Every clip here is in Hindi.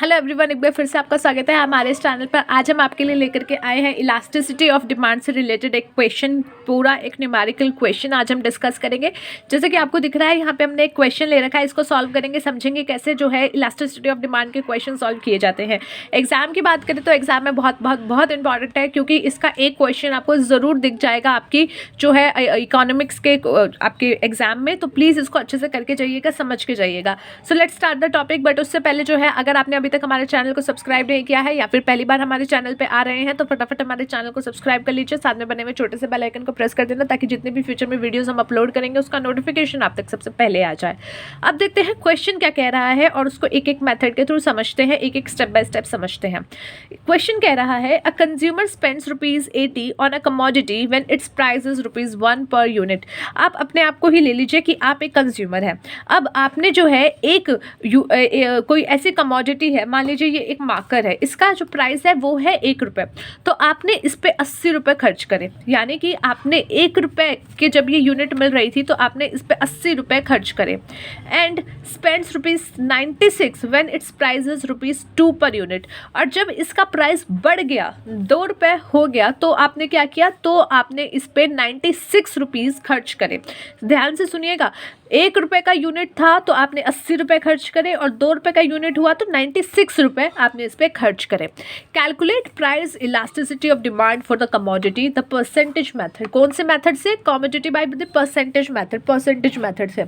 हेलो एवरीवन, एक बार फिर से आपका स्वागत है हमारे इस चैनल पर। आज हम आपके लिए लेकर के आए हैं इलास्टिसिटी ऑफ डिमांड से रिलेटेड एक क्वेश्चन, पूरा एक न्यूमेरिकल क्वेश्चन आज हम डिस्कस करेंगे। जैसे कि आपको दिख रहा है यहाँ पे हमने एक क्वेश्चन ले रखा है, इसको सॉल्व करेंगे, समझेंगे कैसे जो है इलास्टिसिटी ऑफ डिमांड के क्वेश्चन सॉल्व किए जाते हैं। एग्जाम की बात करें तो एग्जाम में बहुत बहुत बहुत इंपॉर्टेंट है, क्योंकि इसका एक क्वेश्चन आपको ज़रूर दिख जाएगा आपकी जो है इकोनॉमिक्स के आपके एग्जाम में। तो प्लीज़ इसको अच्छे से करके जाइएगा, समझ के जाइएगा। So let's start the topic. But उससे पहले जो है, अगर आपने अभी तक हमारे चैनल को सब्सक्राइब नहीं किया है या फिर पहली बार हमारे चैनल पे आ रहे हैं तो फटाफट हमारे चैनल को सब्सक्राइब कर लीजिए, साथ में बने हुए छोटे से बेल आइकन को प्रेस कर देना, ताकि जितने भी फ्यूचर में वीडियोस हम अपलोड करेंगे उसका नोटिफिकेशन आप तक सबसे पहले आ जाए। अब देखते हैं क्वेश्चन क्या कह रहा है और उसको एक एक मेथड के थ्रू समझते हैं, एक एक स्टेप बाय स्टेप समझते हैं। क्वेश्चन कह रहा है, a consumer spends ₹80 on a commodity when it's price is ₹1 per unit. आप अपने आप को ही ले लीजिए कि आप एक कंज्यूमर हैं। अब आपने जो है कोई ऐसी कमोडिटी है, मान लीजिए ये एक मार्कर है, इसका जो प्राइस है वो है ₹1, तो आपने इस पे ₹80 खर्च करे। यानी कि आपने ₹1 के जब ये यूनिट मिल रही थी तो आपने इस पे ₹80 खर्च करे। And spends ₹96 when it's price is ₹2 per unit. और जब इसका प्राइस बढ़ गया, ₹2 हो गया, तो आपने क्या किया, तो आपने इस पे ₹96 खर्च करे। ध्यान से सुनिएगा, ₹1 का यूनिट था तो आपने ₹80 खर्च करे, और ₹2 का यूनिट हुआ तो ₹96 आपने इस पे खर्च करे। Calculate price elasticity of demand for the commodity the percentage method. कौन से मेथड से? Commodity by the percentage method से।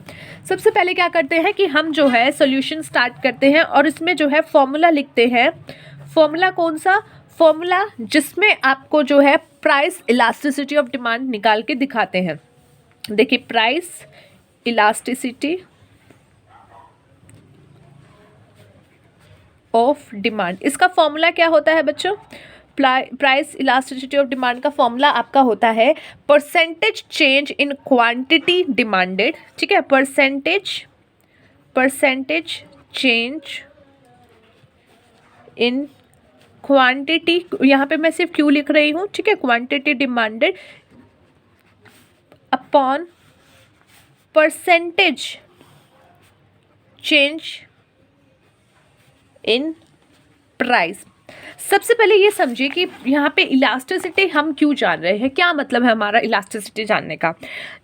सबसे पहले क्या करते हैं कि हम जो है सॉल्यूशन स्टार्ट करते हैं और इसमें जो है फॉर्मूला लिखते हैं। फॉर्मूला कौन सा? फॉर्मूला जिसमें आपको जो है प्राइस इलास्टिसिटी ऑफ डिमांड निकाल के दिखाते हैं। देखिए, प्राइस इलास्टिसिटी ऑफ डिमांड, इसका फॉर्मूला क्या होता है बच्चों? प्राइस इलास्टिसिटी ऑफ डिमांड का फॉर्मूला आपका होता है percentage change in quantity demanded. ठीक है, परसेंटेज चेंज इन क्वांटिटी, यहाँ पे मैं सिर्फ क्यू लिख रही हूँ, ठीक है, quantity demanded upon percentage change in price. सबसे पहले ये समझिए कि यहाँ पे इलास्टिसिटी हम क्यों जान रहे हैं, क्या मतलब है हमारा इलास्टिसिटी जानने का।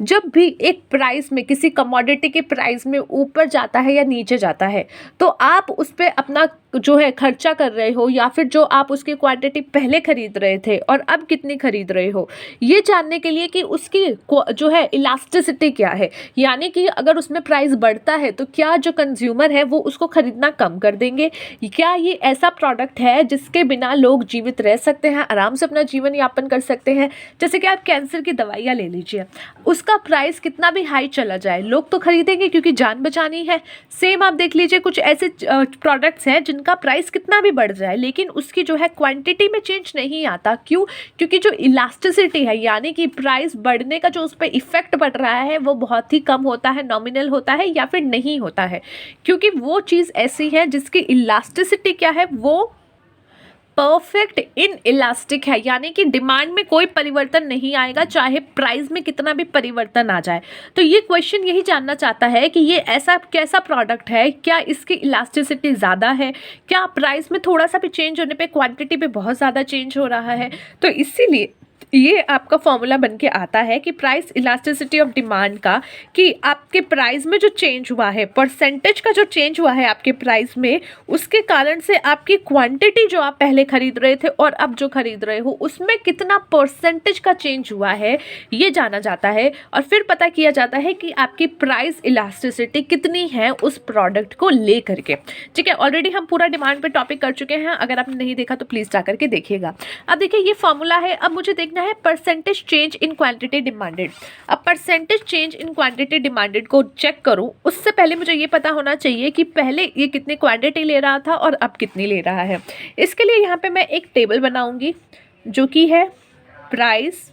जब भी एक प्राइस में, किसी कमोडिटी के प्राइस में ऊपर जाता है या नीचे जाता है, तो आप उस पर अपना जो है खर्चा कर रहे हो, या फिर जो आप उसकी क्वांटिटी पहले खरीद रहे थे और अब कितनी खरीद रहे हो, ये जानने के लिए कि उसकी जो है इलास्टिसिटी क्या है। यानी कि अगर उसमें प्राइस बढ़ता है तो क्या जो कंज्यूमर है वो उसको खरीदना कम कर देंगे, क्या ये ऐसा प्रोडक्ट है जिसके बिना लोग जीवित रह सकते हैं, आराम से अपना जीवन यापन कर सकते हैं। जैसे कि आप कैंसर की दवाइयाँ ले लीजिए, उसका प्राइस कितना भी हाई चला जाए, लोग तो खरीदेंगे क्योंकि जान बचानी है। सेम आप देख लीजिए, कुछ ऐसे प्रोडक्ट्स हैं जिनका प्राइस कितना भी बढ़ जाए लेकिन उसकी जो है क्वांटिटी में चेंज नहीं आता। क्यों? क्योंकि जो इलास्टिसिटी है, यानी कि प्राइस बढ़ने का जो उस पर इफेक्ट पड़ रहा है वो बहुत ही कम होता है, नॉमिनल होता है या फिर नहीं होता है। क्योंकि वो चीज़ ऐसी है जिसकी इलास्टिसिटी क्या है, वो परफेक्ट इन इलास्टिक है। यानी कि डिमांड में कोई परिवर्तन नहीं आएगा, चाहे प्राइस में कितना भी परिवर्तन आ जाए। तो ये क्वेश्चन यही जानना चाहता है कि ये ऐसा कैसा प्रोडक्ट है, क्या इसकी इलास्टिसिटी ज़्यादा है, क्या प्राइस में थोड़ा सा भी चेंज होने पे क्वांटिटी पे बहुत ज़्यादा चेंज हो रहा है। तो इसीलिए ये आपका फॉर्मूला बन के आता है कि प्राइस इलास्टिसिटी ऑफ डिमांड का, कि आपके प्राइस में जो चेंज हुआ है, परसेंटेज का जो चेंज हुआ है आपके प्राइस में, उसके कारण से आपकी क्वांटिटी जो आप पहले खरीद रहे थे और अब जो खरीद रहे हो उसमें कितना परसेंटेज का चेंज हुआ है, ये जाना जाता है। और फिर पता किया जाता है कि आपकी प्राइस इलास्टिसिटी कितनी है उस प्रोडक्ट को ले करके। ठीक है, ऑलरेडी हम पूरा डिमांड पे टॉपिक कर चुके हैं, अगर आपने नहीं देखा तो प्लीज़ जा करके देखिएगा। अब देखिए, ये फॉर्मूला है, अब मुझे देखना है percentage change in quantity demanded. अब percentage change in quantity demanded को चेक करूं, उससे पहले मुझे ये पता होना चाहिए कि पहले ये कितनी क्वांटिटी ले रहा था और अब कितनी ले रहा है। इसके लिए यहाँ पे मैं एक टेबल बनाऊंगी जो कि है प्राइस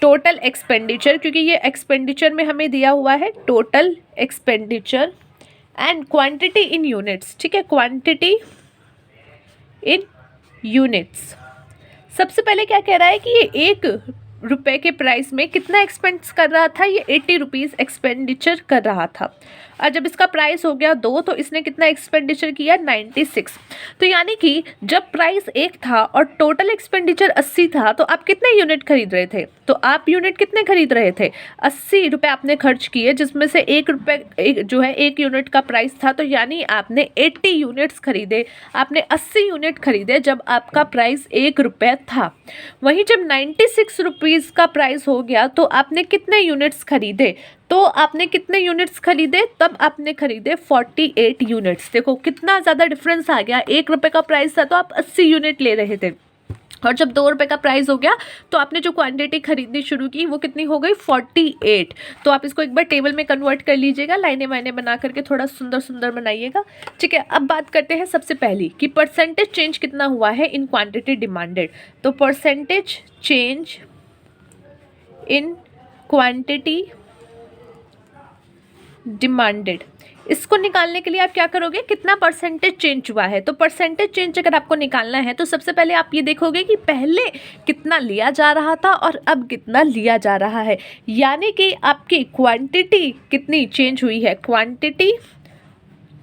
टोटल एक्सपेंडिचर, क्योंकि ये एक्सपेंडिचर में हमें दिया हुआ है total expenditure, and quantity in units. ठीक है, क्वांटिटी इन यूनिट्स। सबसे पहले क्या कह रहा है कि ये ₹1 के प्राइस में कितना एक्सपेंस कर रहा था, ये ₹80 एक्सपेंडिचर कर रहा था। और जब इसका प्राइस हो गया 2 तो इसने कितना एक्सपेंडिचर किया 96। तो यानी कि जब प्राइस 1 था और टोटल एक्सपेंडिचर 80 था तो आप कितने यूनिट खरीद रहे थे? तो आप यूनिट कितने खरीद रहे थे? 80 रुपये आपने खर्च किए, जिसमें से 1 रुपये जो है 1 यूनिट का प्राइस था, तो यानी आपने 80 यूनिट्स खरीदे, आपने 80 यूनिट खरीदे जब आपका प्राइस 1 रुपये था। वहीं जब 96 रुपीज़ का प्राइस हो गया तो आपने कितने यूनिट्स खरीदे? तो आपने कितने यूनिट्स खरीदे? तब आपने खरीदे 48 यूनिट्स। देखो कितना ज़्यादा डिफरेंस आ गया। 1 रुपये का प्राइस था तो आप 80 यूनिट ले रहे थे, और जब 2 रुपये का प्राइस हो गया तो आपने जो क्वांटिटी खरीदनी शुरू की वो कितनी हो गई 48। तो आप इसको एक बार टेबल में कन्वर्ट कर लीजिएगा, लाइनें वाइनें बना करके थोड़ा सुंदर सुंदर बनाइएगा। ठीक है, अब बात करते हैं सबसे पहली कि परसेंटेज चेंज कितना हुआ है इन क्वांटिटी डिमांडेड। तो percentage change in quantity demanded, इसको निकालने के लिए आप क्या करोगे, कितना परसेंटेज चेंज हुआ है। तो परसेंटेज चेंज अगर आपको निकालना है तो सबसे पहले आप ये देखोगे कि पहले कितना लिया जा रहा था और अब कितना लिया जा रहा है, यानी कि आपकी क्वांटिटी कितनी चेंज हुई है। Quantity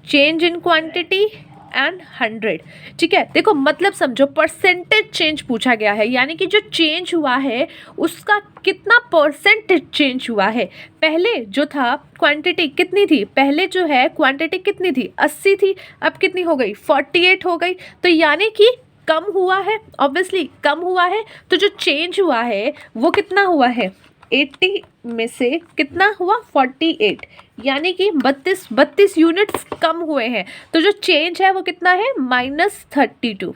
change in quantity and 100। ठीक है, देखो मतलब समझो, परसेंटेज चेंज पूछा गया है, यानी कि जो चेंज हुआ है उसका कितना परसेंटेज चेंज हुआ है। पहले जो था क्वांटिटी कितनी थी, पहले जो है क्वांटिटी कितनी थी 80 थी, अब कितनी हो गई 48 हो गई। तो यानी कि कम हुआ है, ऑब्वियसली कम हुआ है। तो जो चेंज हुआ है वो कितना हुआ है, 80 में से कितना हुआ 48, यानी कि 32 यूनिट्स कम हुए हैं। तो जो चेंज है वो कितना है -32।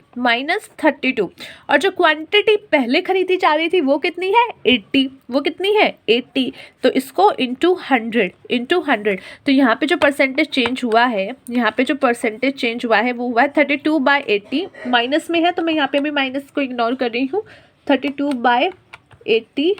और जो क्वांटिटी पहले खरीदी जा रही थी वो कितनी है 80, वो कितनी है 80। तो इसको इंटू 100। तो यहाँ पे जो परसेंटेज चेंज हुआ है, यहाँ पे जो परसेंटेज चेंज हुआ है वो हुआ है 32/80। माइनस में है तो मैं यहाँ पे भी माइनस को इग्नोर कर रही हूँ। 32/80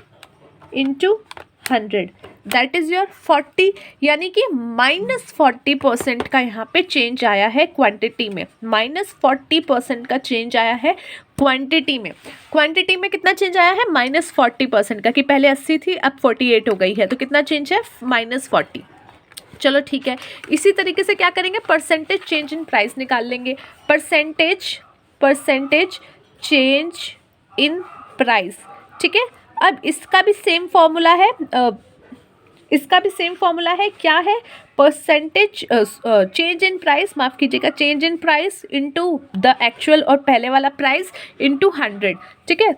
इंटू 100 दैट इज़ योर 40, यानी कि -40% का यहाँ पे चेंज आया है क्वांटिटी में। -40% का चेंज आया है क्वांटिटी में। क्वांटिटी में कितना चेंज आया है -40% का, कि पहले 80 थी अब 48 हो गई है। तो कितना चेंज है -40। चलो ठीक है, इसी तरीके से क्या करेंगे, परसेंटेज चेंज इन प्राइस निकाल लेंगे। Percentage change in price. ठीक है, अब इसका भी सेम फॉर्मूला है, क्या है, परसेंटेज चेंज इन प्राइस, माफ़ कीजिएगा, change in price into the actual और पहले वाला प्राइस इनटू 100। ठीक है,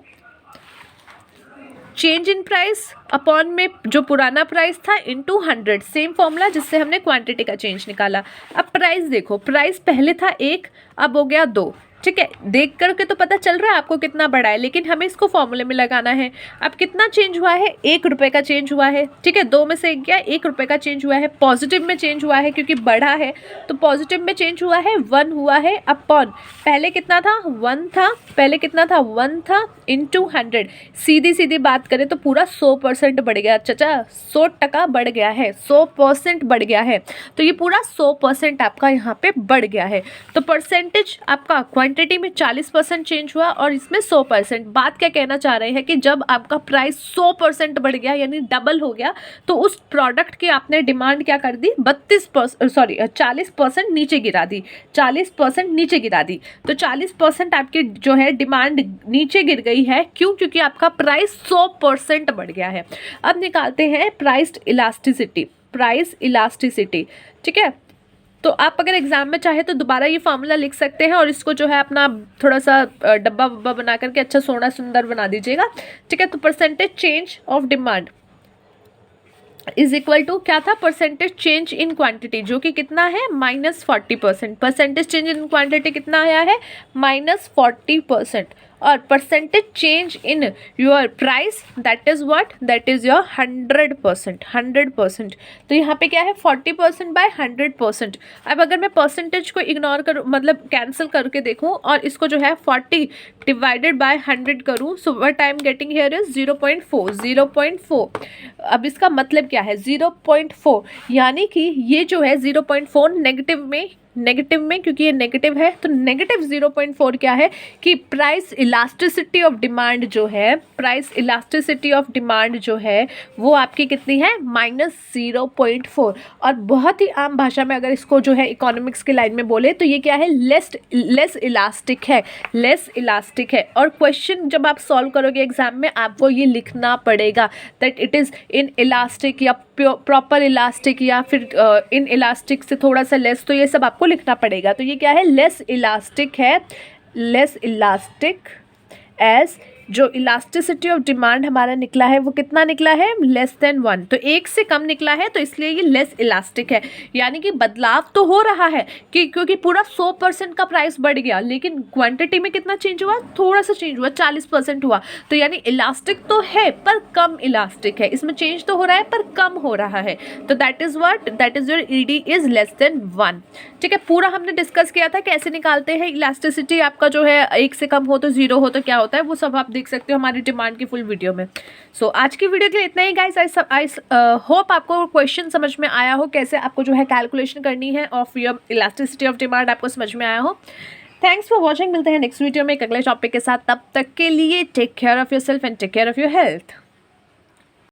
चेंज इन प्राइस अपॉन में जो पुराना प्राइस था इनटू 100, सेम फॉर्मूला जिससे हमने क्वांटिटी का चेंज निकाला। अब प्राइस देखो, प्राइस पहले था 1 अब हो गया 2। ठीक है, देख करके तो पता चल रहा है आपको कितना बड़ा है, लेकिन हमें इसको फॉर्मूले में लगाना है। अब कितना चेंज हुआ है 1 रुपये का चेंज हुआ है। ठीक है, 2 में से 1 गया, 1 रुपये का चेंज हुआ है। पॉजिटिव में चेंज हुआ है क्योंकि बढ़ा है, तो पॉजिटिव में चेंज हुआ है 1 हुआ है अपॉन पहले कितना था 1 था, पहले कितना था 1 था इंटू 100। सीधी बात करें तो पूरा 100% बढ़ गया चाचा, 100% बढ़ गया है, 100% बढ़ गया है। तो ये पूरा 100% आपका यहाँ पे बढ़ गया है। तो परसेंटेज आपका क्वांटिटी में 40% चेंज हुआ और इसमें 100%। बात क्या कहना चाह रहे हैं कि जब आपका प्राइस 100% बढ़ गया यानी डबल हो गया, तो उस प्रोडक्ट की आपने डिमांड क्या कर दी 40% नीचे गिरा दी, 40% नीचे गिरा दी। तो 40% आपकी जो है डिमांड नीचे गिर गई है। क्यों? क्योंकि आपका प्राइस 100% बढ़ गया है। अब निकालते हैं प्राइस इलास्टिसिटी। ठीक है, तो आप अगर एग्जाम में चाहे तो दोबारा ये फार्मूला लिख सकते हैं और इसको जो है अपना थोड़ा सा डब्बा वब्बा बना करके अच्छा सोना सुंदर बना दीजिएगा। ठीक है, तो percentage change of demand is equal to क्या था, परसेंटेज चेंज इन क्वांटिटी, जो कि कितना है -40%। परसेंटेज चेंज इन क्वांटिटी कितना आया है -40%। और percentage change in your price that is what, that is your 100%। तो यहाँ पे क्या है 40%/100%। अब अगर मैं परसेंटेज को इग्नोर करूँ, मतलब कैंसिल करके देखूँ और इसको जो है 40 डिवाइडेड बाय 100 करूँ, so what I am getting here is 0.4। अब इसका मतलब क्या है 0.4, यानी कि ये जो है 0.4 नेगेटिव में नेगेटिव में, क्योंकि ये नेगेटिव है तो नेगेटिव 0.4 क्या है कि प्राइस इलास्टिसिटी ऑफ डिमांड जो है, प्राइस इलास्टिसिटी ऑफ डिमांड जो है वो आपकी कितनी है, -0.4। और बहुत ही आम भाषा में अगर इसको जो है इकोनॉमिक्स के लाइन में बोले तो ये क्या है, लेस इलास्टिक है, लेस इलास्टिक है। और क्वेश्चन जब आप सॉल्व करोगे एग्जाम में आपको ये लिखना पड़ेगा that it is in elastic या प्रॉपर इलास्टिक या फिर इन इलास्टिक से थोड़ा सा लेस, तो ये सब आपको लिखना पड़ेगा। तो ये क्या है, लेस इलास्टिक है, लेस इलास्टिक एज जो इलास्टिसिटी ऑफ डिमांड हमारा निकला है वो कितना निकला है, <1 तो 1 से कम निकला है, तो इसलिए ये लेस इलास्टिक है। यानी कि बदलाव तो हो रहा है कि क्योंकि पूरा 100% का प्राइस बढ़ गया लेकिन क्वांटिटी में कितना चेंज हुआ, थोड़ा सा चेंज हुआ, 40% हुआ। तो यानी इलास्टिक तो है पर कम इलास्टिक है, इसमें चेंज तो हो रहा है पर कम हो रहा है। तो that is what, that is your ED is <1। ठीक है, पूरा हमने डिस्कस किया था कैसे निकालते हैं इलास्टिसिटी, आपका जो है 1 से कम हो तो 0 हो तो क्या होता है, वो सब आप देख सकते हो हमारी डिमांड की फुल वीडियो में। सो आज की वीडियो के लिए इतना ही गाइस। आई होप आपको क्वेश्चन समझ में आया हो, कैसे आपको जो है कैलकुलेशन करनी है of your elasticity of demand आपको समझ में आया हो। थैंक्स फॉर वॉचिंग, मिलते हैं नेक्स्ट वीडियो में एक अगले टॉपिक के साथ। तब तक के लिए take care of yourself and take care of your health.